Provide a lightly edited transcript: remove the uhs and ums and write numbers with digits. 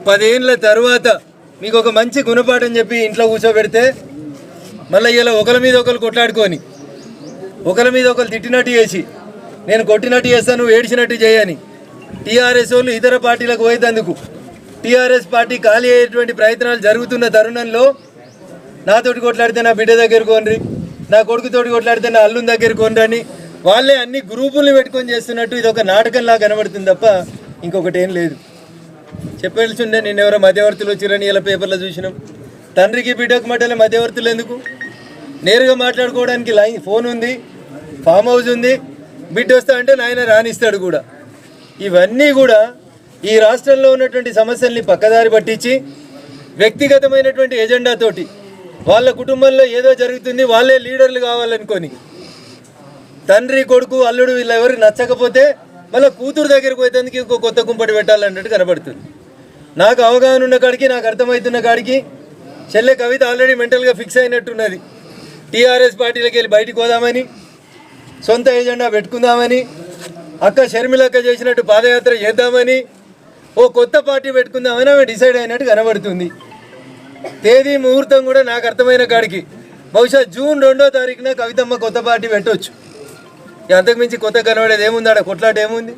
10 ఏళ్ళ తర్వాత మీకు ఒక మంచి గుణపాఠం చెప్పి ఇంట్లో కూర్చోబెడితే మళ్ళీ ఇలా ఒకరి మీద ఒకరు కొట్లాడుకొని ఒకరి మీద ఒకరు తిట్టినట్టు చేసి నేను కొట్టినట్టు చేస్తాను నువ్వు ఏడ్చినట్టు చేయని టీఆర్ఎస్ వాళ్ళు ఇతర పార్టీలకు పోయేందుకు టీఆర్ఎస్ పార్టీ ఖాళీ అయ్యేటువంటి ప్రయత్నాలు జరుగుతున్న తరుణంలో నాతోటి కొట్లాడితే నా బిడ్డ దగ్గర కొనరి, నా కొడుకుతోటి కొట్లాడితే నా అల్లుని దగ్గర కొనరని వాళ్ళే అన్ని గ్రూపుల్ని పెట్టుకొని చేస్తున్నట్టు ఇది ఒక నాటకంలా కనబడుతుంది తప్ప ఇంకొకటి ఏం లేదు. చెప్పాల్సి ఉండే నిన్నెవరో మధ్యవర్తులు వచ్చిరని ఇలా పేపర్లో చూసినాం. తండ్రికి బిడ్డకు మధ్యలో మధ్యవర్తులు ఎందుకు? నేరుగా మాట్లాడుకోవడానికి ఫోన్ ఉంది, ఫామ్ హౌస్ ఉంది, బిడ్డ వస్తా అంటే నాయన రానిస్తాడు కూడా. ఇవన్నీ కూడా ఈ రాష్ట్రంలో ఉన్నటువంటి సమస్యల్ని పక్కదారి పట్టించి వ్యక్తిగతమైనటువంటి ఎజెండాతోటి వాళ్ళ కుటుంబంలో ఏదో జరుగుతుంది వాళ్ళే లీడర్లు కావాలనుకొని తండ్రి కొడుకు అల్లుడు వీళ్ళు ఎవరికి నచ్చకపోతే మళ్ళీ కూతురు దగ్గరికి పోయేందుకు ఇంకో కొత్త కుంపటి పెట్టాలన్నట్టు కనబడుతుంది. నాకు అవగాహన ఉన్న కాడికి నాకు అర్థమవుతున్న కాడికి చెల్లె కవిత ఆల్రెడీ మెంటల్గా ఫిక్స్ అయినట్టున్నది. టీఆర్ఎస్ పార్టీలకు వెళ్ళి బయటికి పోదామని, సొంత ఎజెండా పెట్టుకుందామని, అక్క షర్మిలక్క చేసినట్టు పాదయాత్ర చేద్దామని, ఓ కొత్త పార్టీ పెట్టుకుందామని ఆమె డిసైడ్ అయినట్టు కనబడుతుంది. తేదీ ముహూర్తం కూడా నాకు అర్థమైన కాడికి బహుశా జూన్ 2వ తారీఖున కవితమ్మ కొత్త పార్టీ పెట్టవచ్చు. అంతకుమించి కొత్త కనబడేది ఏముంది? ఆడ కొట్లాట ఏముంది?